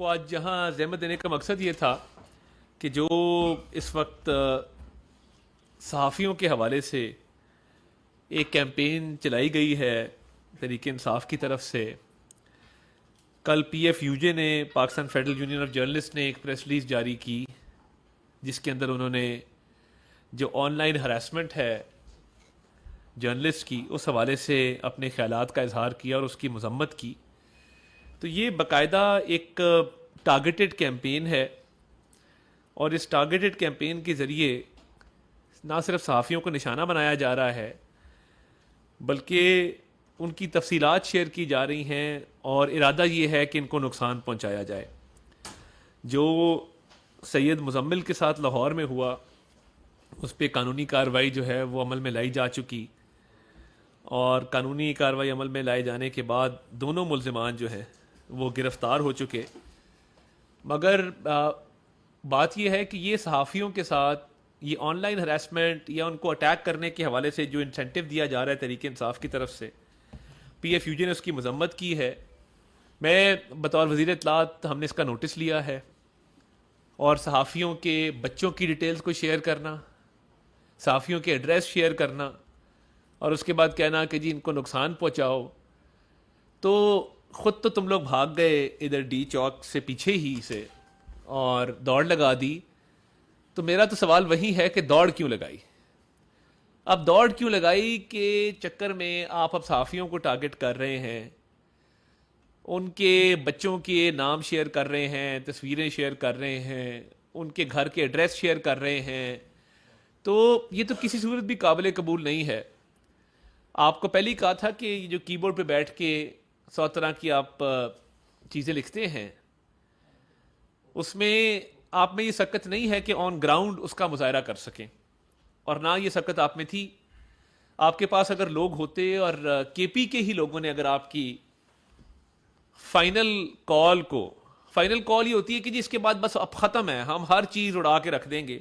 کو آج جہاں زحمت دینے کا مقصد یہ تھا کہ جو اس وقت صحافیوں کے حوالے سے ایک کیمپین چلائی گئی ہے تحریک انصاف کی طرف سے. کل پی ایف یو جے نے Pakistan federal union of journalist نے ایک پریس ریلیز جاری کی جس کے اندر انہوں نے جو آن لائن ہراسمنٹ ہے جرنلسٹ کی اس حوالے سے اپنے خیالات کا اظہار کیا اور اس کی مذمت کی. تو یہ باقاعدہ ایک ٹارگیٹڈ کیمپین ہے اور اس ٹارگیٹڈ کیمپین کے ذریعے نہ صرف صحافیوں کو نشانہ بنایا جا رہا ہے بلکہ ان کی تفصیلات شیئر کی جا رہی ہیں اور ارادہ یہ ہے کہ ان کو نقصان پہنچایا جائے. جو سید مزمل کے ساتھ لاہور میں ہوا اس پہ قانونی کارروائی جو ہے وہ عمل میں لائی جا چکی اور قانونی کارروائی عمل میں لائے جانے کے بعد دونوں ملزمان جو ہیں وہ گرفتار ہو چکے. مگر بات یہ ہے کہ یہ صحافیوں کے ساتھ یہ آن لائن ہراسمنٹ یا ان کو اٹیک کرنے کے حوالے سے جو انسینٹیو دیا جا رہا ہے تحریک انصاف کی طرف سے پی ایف یو جے نے اس کی مذمت کی ہے. میں بطور وزیر اطلاعات ہم نے اس کا نوٹس لیا ہے اور صحافیوں کے بچوں کی ڈیٹیلز کو شیئر کرنا، صحافیوں کے ایڈریس شیئر کرنا اور اس کے بعد کہنا کہ جی ان کو نقصان پہنچاؤ، تو خود تو تم لوگ بھاگ گئے ادھر ڈی چوک سے پیچھے ہی سے اور دوڑ لگا دی. تو میرا تو سوال وہی ہے کہ دوڑ کیوں لگائی؟ اب دوڑ کیوں لگائی کہ چکر میں آپ اب صحافیوں کو ٹارگٹ کر رہے ہیں، ان کے بچوں کے نام شیئر کر رہے ہیں، تصویریں شیئر کر رہے ہیں، ان کے گھر کے ایڈریس شیئر کر رہے ہیں. تو یہ تو کسی صورت بھی قابل قبول نہیں ہے. آپ کو پہلے ہی کہا تھا کہ یہ جو کی بورڈ پہ بیٹھ کے 100 طرح کی آپ چیزیں لکھتے ہیں اس میں آپ میں یہ سکت نہیں ہے کہ آن گراؤنڈ اس کا مظاہرہ کر سکیں، اور نہ یہ سکت آپ میں تھی. آپ کے پاس اگر لوگ ہوتے اور کے پی کے ہی لوگوں نے اگر آپ کی فائنل کال یہ ہوتی ہے کہ جی اس کے بعد بس اب ختم ہے، ہم ہر چیز اڑا کے رکھ دیں گے،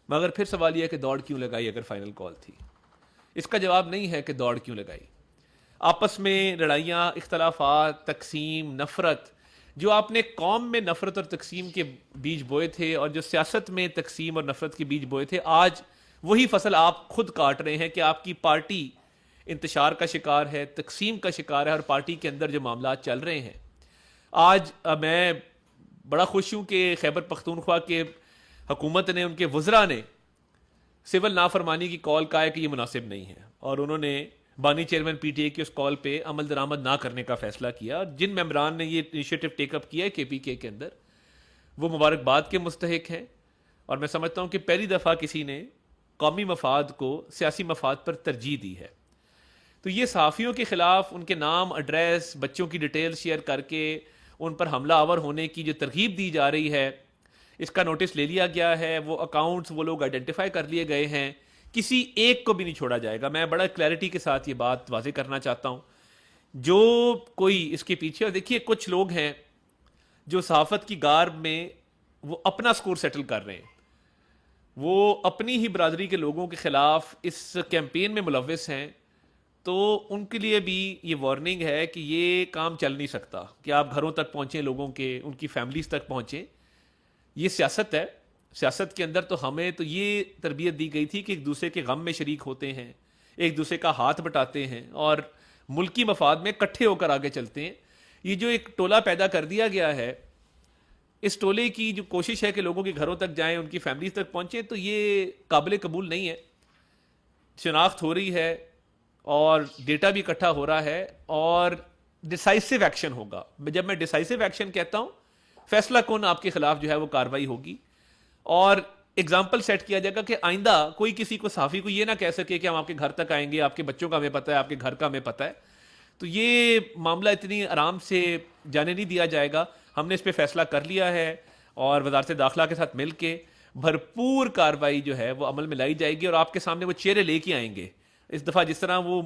مگر پھر سوال یہ ہے کہ دوڑ کیوں لگائی اگر فائنل کال تھی؟ اس کا جواب نہیں ہے کہ دوڑ کیوں لگائی. آپس میں لڑائیاں، اختلافات، تقسیم، نفرت، جو آپ نے قوم میں نفرت اور تقسیم کے بیج بوئے تھے اور جو سیاست میں تقسیم اور نفرت کے بیج بوئے تھے، آج وہی فصل آپ خود کاٹ رہے ہیں کہ آپ کی پارٹی انتشار کا شکار ہے، تقسیم کا شکار ہے اور پارٹی کے اندر جو معاملات چل رہے ہیں. آج میں بڑا خوش ہوں کہ خیبر پختونخوا کے حکومت نے، ان کے وزراء نے سول نافرمانی کی کال کا ہے کہ یہ مناسب نہیں ہے اور انہوں نے بانی چیئرمین پی ٹی اے کی اس کال پہ عمل درآمد نہ کرنے کا فیصلہ کیا. اور جن ممبران نے یہ انیشیٹو ٹیک اپ کیا ہے کے پی کے اندر، وہ مبارکباد کے مستحق ہیں. اور میں سمجھتا ہوں کہ پہلی دفعہ کسی نے قومی مفاد کو سیاسی مفاد پر ترجیح دی ہے. تو یہ صحافیوں کے خلاف ان کے نام، ایڈریس، بچوں کی ڈیٹیل شیئر کر کے ان پر حملہ آور ہونے کی جو ترغیب دی جا رہی ہے، اس کا نوٹس لے لیا گیا ہے. وہ اکاؤنٹس وہ لوگ آئیڈینٹیفائی کر لیے گئے ہیں، کسی ایک کو بھی نہیں چھوڑا جائے گا. میں بڑا کلیئرٹی کے ساتھ یہ بات واضح کرنا چاہتا ہوں. جو کوئی اس کے پیچھے، اور دیکھیے کچھ لوگ ہیں جو صحافت کی گارب میں وہ اپنا سکور سیٹل کر رہے ہیں، وہ اپنی ہی برادری کے لوگوں کے خلاف اس کیمپین میں ملوث ہیں. تو ان کے لیے بھی یہ وارننگ ہے کہ یہ کام چل نہیں سکتا کہ آپ گھروں تک پہنچیں، لوگوں کے، ان کی فیملیز تک پہنچیں. یہ سیاست ہے. سیاست کے اندر تو ہمیں تو یہ تربیت دی گئی تھی کہ ایک دوسرے کے غم میں شریک ہوتے ہیں، ایک دوسرے کا ہاتھ بٹاتے ہیں اور ملکی مفاد میں اکٹھے ہو کر آگے چلتے ہیں. یہ جو ایک ٹولہ پیدا کر دیا گیا ہے، اس ٹولے کی جو کوشش ہے کہ لوگوں کے گھروں تک جائیں، ان کی فیملیز تک پہنچیں، تو یہ قابل قبول نہیں ہے. شناخت ہو رہی ہے اور ڈیٹا بھی اکٹھا ہو رہا ہے اور ڈیسائسو ایکشن ہوگا. جب میں ڈیسائسو ایکشن کہتا ہوں، فیصلہ کن آپ کے خلاف جو ہے وہ کاروائی ہوگی اور ایگزامپل سیٹ کیا جائے گا کہ آئندہ کوئی کسی کو، صحافی کو یہ نہ کہہ سکے کہ ہم آپ کے گھر تک آئیں گے، آپ کے بچوں کا ہمیں پتہ ہے، آپ کے گھر کا ہمیں پتہ ہے. تو یہ معاملہ اتنی آرام سے جانے نہیں دیا جائے گا. ہم نے اس پہ فیصلہ کر لیا ہے اور وزارت داخلہ کے ساتھ مل کے بھرپور کاروائی جو ہے وہ عمل میں لائی جائے گی اور آپ کے سامنے وہ چہرے لے کے آئیں گے. اس دفعہ جس طرح وہ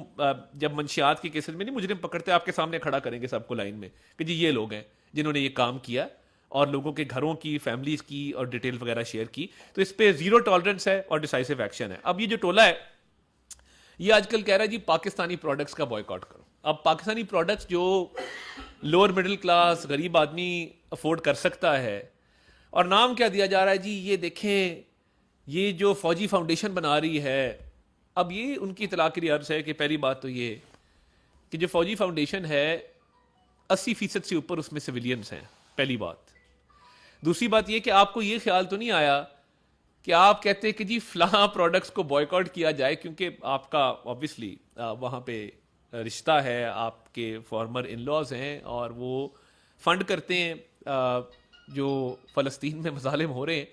جب منشیات کی کیسز میں نہیں مجرم پکڑتے، آپ کے سامنے کھڑا کریں گے سب کو لائن میں کہ جی یہ لوگ ہیں جنہوں نے یہ کام کیا اور لوگوں کے گھروں کی، فیملیز کی اور ڈیٹیل وغیرہ شیئر کی. تو اس پہ زیرو ٹالرنس ہے اور ڈیسائسو ایکشن ہے. اب یہ جو ٹولہ ہے یہ آج کل کہہ رہا ہے جی پاکستانی پروڈکٹس کا بوائیکاٹ کرو. اب پاکستانی پروڈکٹس جو لوور مڈل کلاس غریب آدمی افورڈ کر سکتا ہے. اور نام کیا دیا جا رہا ہے جی؟ یہ دیکھیں یہ جو فوجی فاؤنڈیشن بنا رہی ہے. اب یہ ان کی اطلاع کے لیے عرض ہے کہ پہلی بات تو یہ کہ جو فوجی فاؤنڈیشن ہے 80% سے اوپر اس میں سویلینز ہیں، پہلی بات. دوسری بات یہ کہ آپ کو یہ خیال تو نہیں آیا کہ آپ کہتے کہ جی فلاں پروڈکٹس کو بوائیکاٹ کیا جائے کیونکہ آپ کا آبویسلی وہاں پہ رشتہ ہے، آپ کے فارمر ان لاز ہیں اور وہ فنڈ کرتے ہیں جو فلسطین میں مظالم ہو رہے ہیں.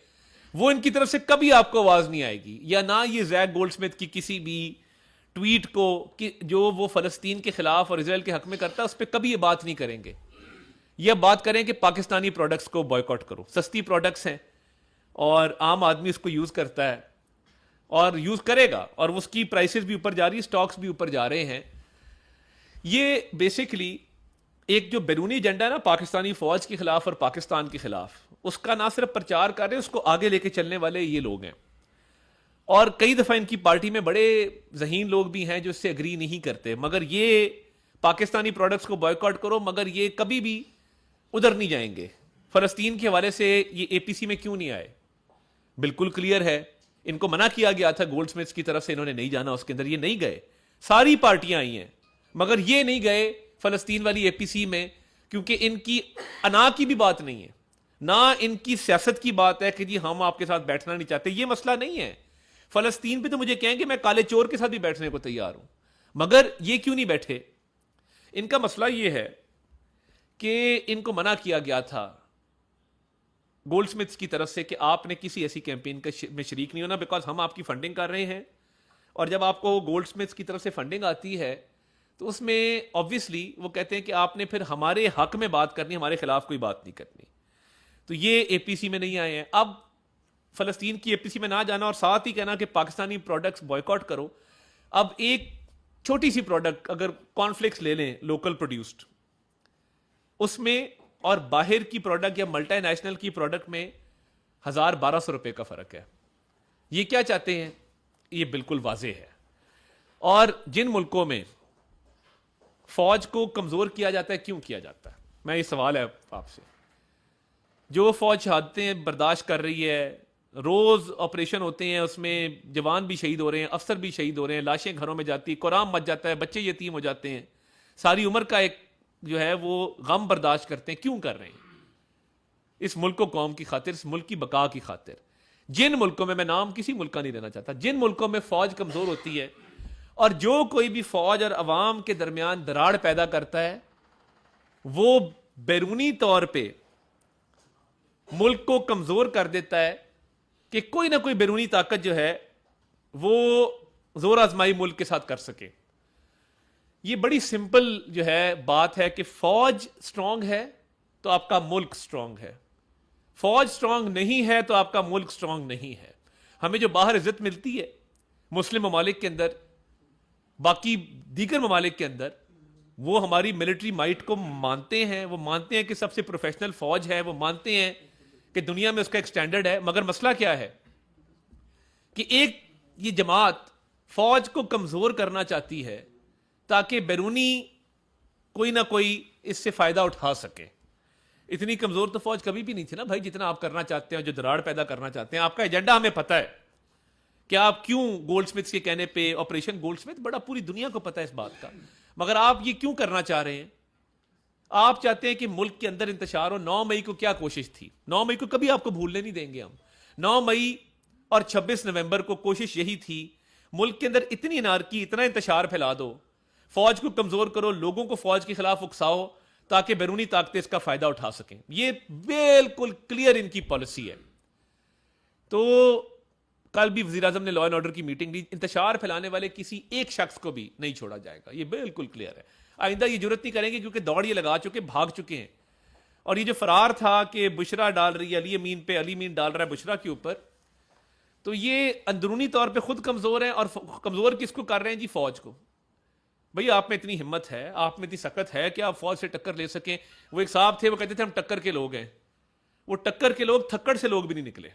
وہ ان کی طرف سے کبھی آپ کو آواز نہیں آئے گی، یا نہ یہ زیک گولڈ سمتھ کی کسی بھی ٹویٹ کو کہ جو وہ فلسطین کے خلاف اور اسرائیل کے حق میں کرتا ہے اس پہ کبھی یہ بات نہیں کریں گے. یہ بات کریں کہ پاکستانی پروڈکٹس کو بوائیکاٹ کرو. سستی پروڈکٹس ہیں اور عام آدمی اس کو یوز کرتا ہے اور یوز کرے گا، اور اس کی پرائسز بھی اوپر جا رہی ہے، سٹاکس بھی اوپر جا رہے ہیں. یہ بیسیکلی ایک جو بیرونی ایجنڈا ہے نا پاکستانی فوج کے خلاف اور پاکستان کے خلاف، اس کا نہ صرف پرچار کر رہے ہیں، اس کو آگے لے کے چلنے والے یہ لوگ ہیں. اور کئی دفعہ ان کی پارٹی میں بڑے ذہین لوگ بھی ہیں جو اس سے اگری نہیں کرتے، مگر یہ پاکستانی پروڈکٹس کو بوائیکاٹ کرو، مگر یہ کبھی بھی ادھر نہیں جائیں گے. فلسطین کے حوالے سے یہ اے پی سی میں کیوں نہیں آئے؟ بالکل کلیئر ہے، ان کو منع کیا گیا تھا گولڈ سمتھس کی طرف سے، انہوں نے نہیں جانا اس کے اندر، یہ نہیں گئے. ساری پارٹیاں آئی ہیں مگر یہ نہیں گئے فلسطین والی اے پی سی میں، کیونکہ ان کی انا کی بھی بات نہیں ہے، نہ ان کی سیاست کی بات ہے کہ جی ہم آپ کے ساتھ بیٹھنا نہیں چاہتے. یہ مسئلہ نہیں ہے. فلسطین پہ تو مجھے کہیں کہ میں کالے چور کے ساتھ بھی بیٹھنے کو تیار ہوں، مگر یہ کیوں نہیں بیٹھے؟ ان کا مسئلہ یہ ہے کہ ان کو منع کیا گیا تھا گولڈ سمتھس کی طرف سے کہ آپ نے کسی ایسی کیمپین میں شریک نہیں ہونا، بیکاز ہم آپ کی فنڈنگ کر رہے ہیں. اور جب آپ کو گولڈ سمتھس کی طرف سے فنڈنگ آتی ہے تو اس میں آبویسلی وہ کہتے ہیں کہ آپ نے پھر ہمارے حق میں بات کرنی، ہمارے خلاف کوئی بات نہیں کرنی. تو یہ اے پی سی میں نہیں آئے ہیں. اب فلسطین کی اے پی سی میں نہ جانا اور ساتھ ہی کہنا کہ پاکستانی پروڈکٹس بوائیکاٹ کرو. اب ایک چھوٹی سی پروڈکٹ اگر کارن فلیکس لے لیں لوکل پروڈیوسڈ، اس میں اور باہر کی پروڈکٹ یا ملٹی نیشنل کی پروڈکٹ میں 1,000-1,200 روپے کا فرق ہے. یہ کیا چاہتے ہیں؟ یہ بالکل واضح ہے. اور جن ملکوں میں فوج کو کمزور کیا جاتا ہے، کیوں کیا جاتا ہے؟ میں یہ سوال ہے آپ سے. جو فوج شہادتیں برداشت کر رہی ہے، روز آپریشن ہوتے ہیں، اس میں جوان بھی شہید ہو رہے ہیں، افسر بھی شہید ہو رہے ہیں، لاشیں گھروں میں جاتی، قرآن مچ جاتا ہے، بچے یتیم ہو جاتے ہیں، ساری عمر کا ایک جو ہے وہ غم برداشت کرتے ہیں. کیوں کر رہے ہیں؟ اس ملک و قوم کی خاطر، اس ملک کی بقا کی خاطر. جن ملکوں میں نام کسی ملک کا نہیں لینا چاہتا، جن ملکوں میں فوج کمزور ہوتی ہے اور جو کوئی بھی فوج اور عوام کے درمیان دراڑ پیدا کرتا ہے، وہ بیرونی طور پہ ملک کو کمزور کر دیتا ہے کہ کوئی نہ کوئی بیرونی طاقت جو ہے وہ زور آزمائی ملک کے ساتھ کر سکے. یہ بڑی سمپل جو ہے بات ہے کہ فوج سٹرونگ ہے تو آپ کا ملک سٹرونگ ہے، فوج سٹرونگ نہیں ہے تو آپ کا ملک سٹرونگ نہیں ہے. ہمیں جو باہر عزت ملتی ہے مسلم ممالک کے اندر، باقی دیگر ممالک کے اندر، وہ ہماری ملٹری مائٹ کو مانتے ہیں، وہ مانتے ہیں کہ سب سے پروفیشنل فوج ہے، وہ مانتے ہیں کہ دنیا میں اس کا ایک سٹینڈرڈ ہے. مگر مسئلہ کیا ہے کہ ایک یہ جماعت فوج کو کمزور کرنا چاہتی ہے تاکہ بیرونی کوئی نہ کوئی اس سے فائدہ اٹھا سکے. اتنی کمزور تو فوج کبھی بھی نہیں تھی نا بھائی جتنا آپ کرنا چاہتے ہیں، جو دراڑ پیدا کرنا چاہتے ہیں. آپ کا ایجنڈا ہمیں پتہ ہے کہ آپ کیوں گولڈ سمتھس کے کہنے پہ آپریشن گولڈ سمتھ بڑا پوری دنیا کو پتہ ہے اس بات کا، مگر آپ یہ کیوں کرنا چاہ رہے ہیں؟ آپ چاہتے ہیں کہ ملک کے اندر انتشار ہو. 9 مئی کو کیا کوشش تھی؟ 9 مئی کو کبھی آپ کو بھولنے نہیں دیں گے ہم. 9 مئی اور 26 نومبر کو کوشش یہی تھی ملک کے اندر اتنی انارکی، اتنا انتشار پھیلا دو، فوج کو کمزور کرو، لوگوں کو فوج کے خلاف اکساؤ تاکہ بیرونی طاقتیں اس کا فائدہ اٹھا سکیں. یہ بالکل کلیئر ان کی پالیسی ہے. تو کل بھی وزیر اعظم نے لا اینڈ آرڈر کی میٹنگ لی، انتشار پھیلانے والے کسی ایک شخص کو بھی نہیں چھوڑا جائے گا. یہ بالکل کلیئر ہے. آئندہ یہ جرت نہیں کریں گے کیونکہ دوڑ یہ لگا چکے، بھاگ چکے ہیں. اور یہ جو فرار تھا کہ بشرا ڈال رہی ہے علی امین پہ، علی امین ڈال رہا ہے بشرا کے اوپر، تو یہ اندرونی طور پہ خود کمزور ہیں. اور کمزور کس کو کر رہے ہیں جی؟ فوج کو. بھئی آپ میں اتنی ہمت ہے، آپ میں اتنی سکت ہے کہ آپ فوج سے ٹکر لے سکیں. وہ ایک صاحب تھے، وہ کہتے تھے ہم ٹکر کے لوگ ہیں. وہ ٹکر کے لوگ تھکڑ سے لوگ بھی نہیں نکلے.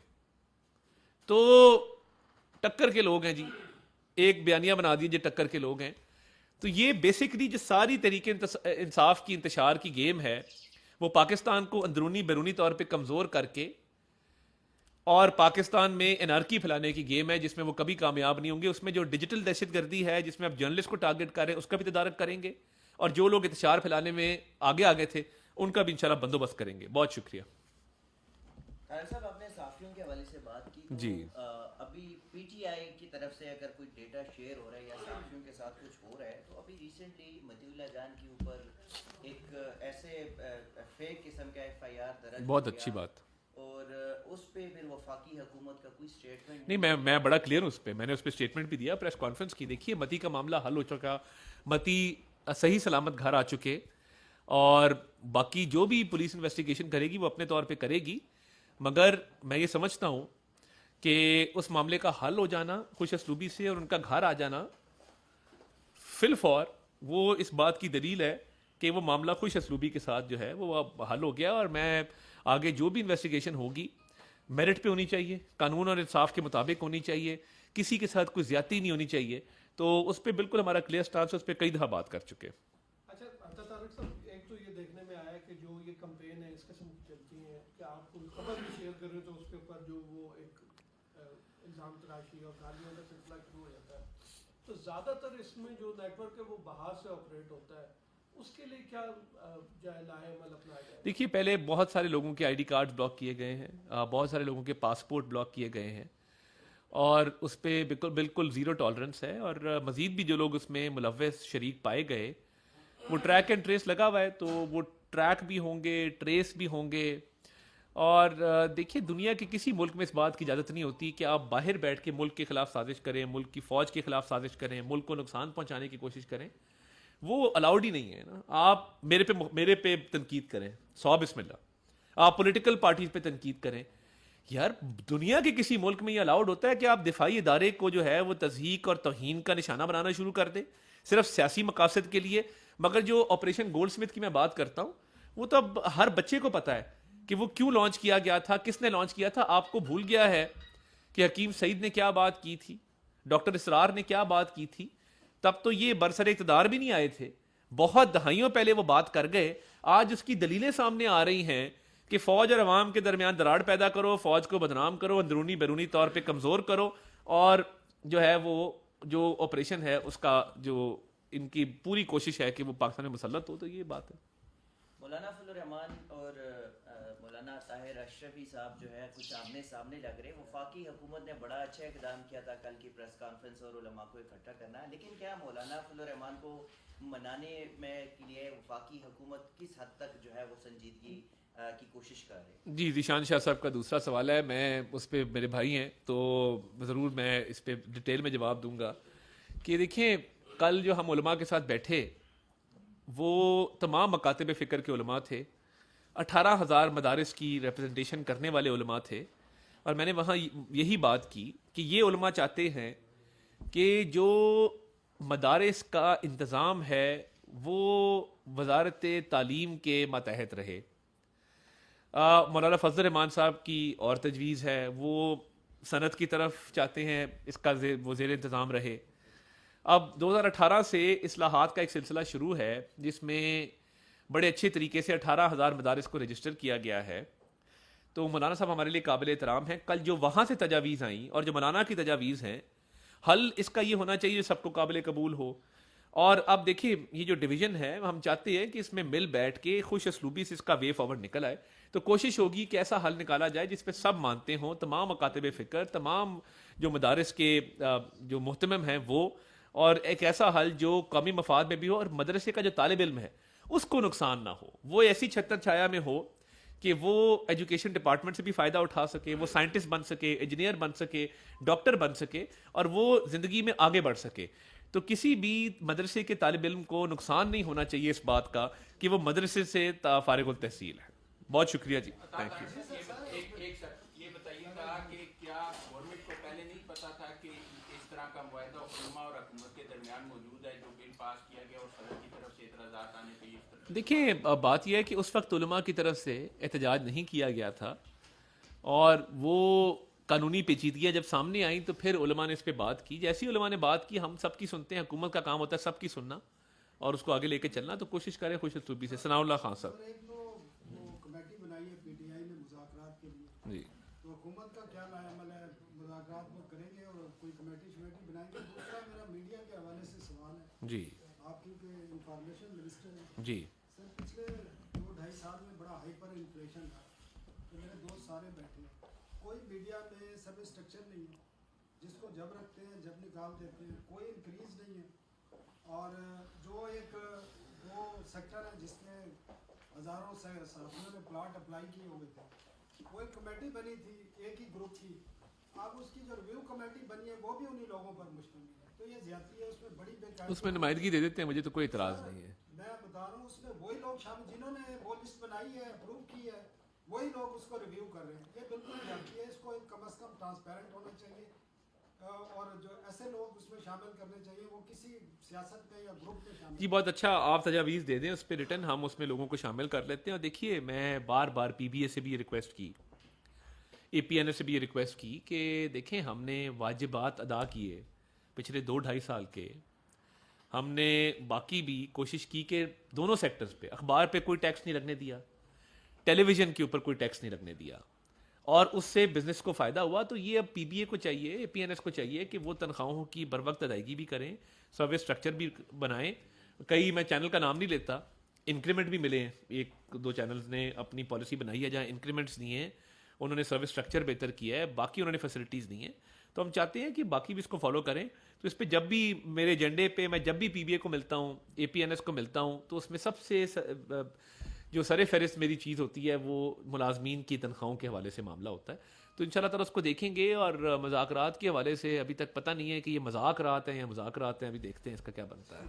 تو ٹکر کے لوگ ہیں جی، ایک بیانیہ بنا دیجیے ٹکر کے لوگ ہیں. تو یہ بیسکلی جو ساری طریقے انصاف کی انتشار کی گیم ہے وہ پاکستان کو اندرونی بیرونی طور پہ کمزور کر کے اور پاکستان میں انارکی پھیلانے کی گیم ہے جس میں وہ کبھی کامیاب نہیں ہوں گے. اس میں جو ڈیجیٹل دہشت گردی ہے جس میں آپ جرنلسٹ کو ٹارگٹ کر رہے ہیں اس کا بھی تدارک کریں گے, اور جو لوگ انتشار پھیلانے میں آگے آگے تھے ان کا بھی انشاءاللہ بندوبست کریں گے. بہت شکریہ. طاہر صاحب, آپ نے صحافیوں کے حوالے سے بات کی تو جی, ابھی پی ٹی آئی کی طرف سے اگر کوئی ڈیٹا شیئر ہو رہا ہے یا صحافیوں کے ساتھ کچھ ہو رہا ہے تو ابھی ریسنٹلی متی اللہ جان کے اوپر ایک ایسے فیک قسم کا ایف آئی آر درج بہت اچھی بات. اور اس پہ پھر وفاقی حکومت کا کوئی اسٹیٹمنٹ نہیں, میں بڑا کلیئر ہوں اس پہ, میں نے اس پہ اسٹیٹمنٹ بھی دیا, پریس کانفرنس کی. دیکھیے متی کا معاملہ حل ہو چکا, متی صحیح سلامت گھر آ چکے, اور باقی جو بھی پولیس انویسٹیگیشن کرے گی وہ اپنے طور پہ کرے گی, مگر میں یہ سمجھتا ہوں کہ اس معاملے کا حل ہو جانا خوش اسلوبی سے اور ان کا گھر آ جانا فی الفور وہ اس بات کی دلیل ہے کہ وہ معاملہ خوش اسلوبی کے ساتھ جو ہے وہ اب حل ہو گیا. اور میں آگے جو بھی انویسٹیگیشن ہوگی میرٹ پہ ہونی چاہیے, قانون اور انصاف کے مطابق ہونی چاہیے, کسی کے ساتھ کوئی زیادتی نہیں ہونی چاہیے. تو اس پہ بالکل ہمارا کلیئر سٹانس ہے, اس پہ کئی دفعہ بات کر چکے. اچھا طارق صاحب, ایک تو یہ دیکھنے میں آیا کہ جو یہ کمپین ہے اس قسم کی چلتی ہیں کہ آپ کوئی خبر بھی شیئر کر رہے ہو تو اس کے اوپر جو وہ ایک الزام تراشی اور گالیوں کا سلسلہ شروع ہو جاتا ہے, تو زیادہ تر اس میں جو نیٹ ورک ہے وہ باہر سے آپریٹ ہوتا ہے, اس کے لیے کیا لائے عمل اپنایا جائے؟ دیکھیے پہلے بہت سارے لوگوں کے آئی ڈی کارڈ بلاک کیے گئے ہیں, بہت سارے لوگوں کے پاسپورٹ بلاک کیے گئے ہیں, اور اس پہ بالکل زیرو ٹالرنس ہے. اور مزید بھی جو لوگ اس میں ملوث شریک پائے گئے وہ ٹریک اینڈ ٹریس لگا ہوا ہے, تو وہ ٹریک بھی ہوں گے, ٹریس بھی ہوں گے. اور دیکھیے دنیا کے کسی ملک میں اس بات کی اجازت نہیں ہوتی کہ آپ باہر بیٹھ کے ملک کے خلاف سازش کریں, ملک کی فوج کے خلاف سازش کریں, ملک کو نقصان پہنچانے کی کوشش کریں. وہ الاؤڈ ہی نہیں ہے نا. آپ میرے پہ تنقید کریں, 100 بسم اللہ. آپ پولیٹیکل پارٹیز پہ تنقید کریں. یار دنیا کے کسی ملک میں یہ الاؤڈ ہوتا ہے کہ آپ دفاعی ادارے کو جو ہے وہ تضحیک اور توہین کا نشانہ بنانا شروع کر دیں صرف سیاسی مقاصد کے لیے. مگر جو آپریشن گولڈ سمتھ کی میں بات کرتا ہوں وہ تو اب ہر بچے کو پتا ہے کہ وہ کیوں لانچ کیا گیا تھا, کس نے لانچ کیا تھا. آپ کو بھول گیا ہے کہ حکیم سعید نے کیا بات کی تھی, ڈاکٹر اسرار نے کیا بات کی تھی. تب تو یہ برسر اقتدار بھی نہیں آئے تھے, بہت دہائیوں پہلے وہ بات کر گئے. آج اس کی دلیلیں سامنے آ رہی ہیں کہ فوج اور عوام کے درمیان دراڑ پیدا کرو, فوج کو بدنام کرو, اندرونی بیرونی طور پہ کمزور کرو, اور جو ہے وہ جو آپریشن ہے اس کا جو ان کی پوری کوشش ہے کہ وہ پاکستان میں مسلط ہو. تو یہ بات ہے. مولانا فضل الرحمان اور مولانا طاہر اشرفی صاحب جو ہے کچھ آمنے سامنے لگ رہے. وفاقی حکومت نے بڑا اچھا اقدام کیا تھا کل کی پریس کانفرنس اور علماء کو اکٹھا کرنا, لیکن کیا مولانا فضل الرحمان کو منانے میں کے لیے وفاقی حکومت کس حد تک جو ہے وہ سنجیدگی کی کوشش کر رہے ہیں؟ جی ذیشان شاہ صاحب کا دوسرا سوال ہے, میں اس پہ میرے بھائی ہیں تو ضرور میں اس پہ ڈیٹیل میں جواب دوں گا. کہ دیکھیں کل جو ہم علماء کے ساتھ بیٹھے وہ تمام مکاتب فکر کے علماء تھے, 18,000 مدارس کی ریپرزنٹیشن کرنے والے علماء تھے. اور میں نے وہاں یہی بات کی کہ یہ علماء چاہتے ہیں کہ جو مدارس کا انتظام ہے وہ وزارت تعلیم کے ماتحت رہے. مولانا فضل الرحمان صاحب کی اور تجویز ہے وہ صنعت کی طرف چاہتے ہیں اس کا وہ زیر انتظام رہے. اب 2018 سے اصلاحات کا ایک سلسلہ شروع ہے جس میں بڑے اچھے طریقے سے 18,000 مدارس کو رجسٹر کیا گیا ہے. تو مولانا صاحب ہمارے لیے قابل احترام ہیں. کل جو وہاں سے تجاویز آئیں اور جو مولانا کی تجاویز ہیں, حل اس کا یہ ہونا چاہیے سب کو قابل قبول ہو. اور اب دیکھیے یہ جو ڈویژن ہے ہم چاہتے ہیں کہ اس میں مل بیٹھ کے خوش اسلوبی سے اس کا وے فارورڈ نکل آئے. تو کوشش ہوگی کہ ایسا حل نکالا جائے جس پہ سب مانتے ہوں, تمام مکاتب فکر, تمام جو مدارس کے جو محتمم ہیں وہ, اور ایک ایسا حل جو قومی مفاد میں بھی ہو اور مدرسے کا جو طالب علم ہے اس کو نقصان نہ ہو. وہ ایسی چھتر چھایا میں ہو کہ وہ ایجوکیشن ڈپارٹمنٹ سے بھی فائدہ اٹھا سکے, وہ سائنٹسٹ بن سکے, انجینئر بن سکے, ڈاکٹر بن سکے, اور وہ زندگی میں آگے بڑھ سکے. تو کسی بھی مدرسے کے طالب علم کو نقصان نہیں ہونا چاہیے اس بات کا کہ وہ مدرسے سے فارغ التحصیل ہے. بہت شکریہ جی, تھینک یو. یہ بتائیے گا کہ کیا گورنمنٹ کو پہلے نہیں پتا تھا کہ اس طرح کا معاہدہ علماء اور حکومت کے درمیان موجود ہے جو بل پاس کیا گیا اور صدر کی طرف سے اعتراضات آنے پہ؟ دیکھیں بات یہ ہے کہ اس وقت علماء کی طرف سے احتجاج نہیں کیا گیا تھا, اور وہ قانونی پیچیدگیاں جب سامنے آئیں تو پھر علماء نے اس پہ بات کی. جیسی علماء نے بات کی ہم سب کی سنتے ہیں, حکومت کا کام ہوتا ہے سب کی سننا اور اس کو آگے لے کے چلنا, تو کوشش کریں خوش اسلوبی سے. ثناء اللہ خان صاحب. اور ایک تو وہ کمیٹی بنائی ہے پی ٹی آئی نے مذاکرات کے لیے, جی تو حکومت کا کیا عمل ہے, مذاکرات وہ کریں گے اور کوئی کمیٹی شمیٹی بنائیں گے. دوسرا میرا میڈیا کے حوالے سے سوال ہے, جی آپ کیونکہ انفارمیشن منسٹر ہیں جی سر, پچھلے 2-2.5 سال میں بڑا ہائپر انفلیشن تھا, تو میرے دوست سارے بیٹھے ہیں, کوئی میڈیا میں سب اسٹرکچر نہیں ہے, جس کو جب رکھتے ہیں جب نکال دیتے ہیں, کوئی انکریز نہیں ہے. اور جو ایک وہ سیکٹر ہے جس میں ہزاروں سے صحافیوں نے پلاٹ اپلائی کیے ہوئے تھے, وہ ایک کمیٹی بنی تھی, ایک ہی گروپ تھی, اب اس کی جو ریویو کمیٹی بنی ہے وہ بھی انہی لوگوں پر مشتمل ہے, تو یہ زیادتی ہے, اس میں بڑی بیکاری. اس میں نمائندگی دے دیتے ہیں, مجھے تو کوئی اعتراض نہیں ہے. میں بتا رہا ہوں اس میں وہی لوگ شامل جنہوں نے وہ لسٹ بنائی ہے, اپروو کی ہے, وہی لوگ اس کو ریویو کر رہے ہیں. یہ بالکل زیادتی ہے, اس کو کم از کم ٹرانسپیرنٹ ہونا چاہیے, اور جو ایسے لوگ اس میں شامل کرنے چاہیے وہ کسی سیاست میں یا گروپ میں شامل. جی بہت اچھا, آپ تجاویز دے دیں اس پہ ریٹن, ہم اس میں لوگوں کو شامل کر لیتے ہیں. اور دیکھیے میں بار بار پی بی اے سے بھی یہ ریکویسٹ کی, اے پی این ایس سے بھی یہ ریکویسٹ کی کہ دیکھیں ہم نے واجبات ادا کیے پچھلے 2-2.5 سال کے, ہم نے باقی بھی کوشش کی کہ دونوں سیکٹرز پہ, اخبار پہ کوئی ٹیکس نہیں لگنے دیا, ٹیلی ویژن کے اوپر کوئی ٹیکس نہیں لگنے دیا, اور اس سے بزنس کو فائدہ ہوا. تو یہ اب پی بی اے کو چاہیے, اے پی این ایس کو چاہیے کہ وہ تنخواہوں کی بر وقت ادائیگی بھی کریں, سروس اسٹرکچر بھی بنائیں. کئی, میں چینل کا نام نہیں لیتا, انکریمنٹ بھی ملے ہیں, 1-2 چینلز نے اپنی پالیسی بنائی ہے جہاں انکریمنٹس نہیں ہیں, انہوں نے سروس اسٹرکچر بہتر کیا ہے, باقی انہوں نے فیسلٹیز نہیں ہیں. تو ہم چاہتے ہیں کہ باقی بھی اس کو فالو کریں. تو اس پہ جب بھی میرے ایجنڈے پہ, میں جب بھی پی بی اے کو ملتا ہوں, اے پی این ایس کو ملتا ہوں, تو اس میں سب سے جو سر فہرست میری چیز ہوتی ہے وہ ملازمین کی تنخواہوں کے حوالے سے معاملہ ہوتا ہے. تو انشاءاللہ تعالیٰ اس کو دیکھیں گے. اور مذاکرات کے حوالے سے ابھی تک پتہ نہیں ہے کہ یہ مذاکرات ہیں یا مذاکرات ہیں, ابھی دیکھتے ہیں اس کا کیا بنتا ہے.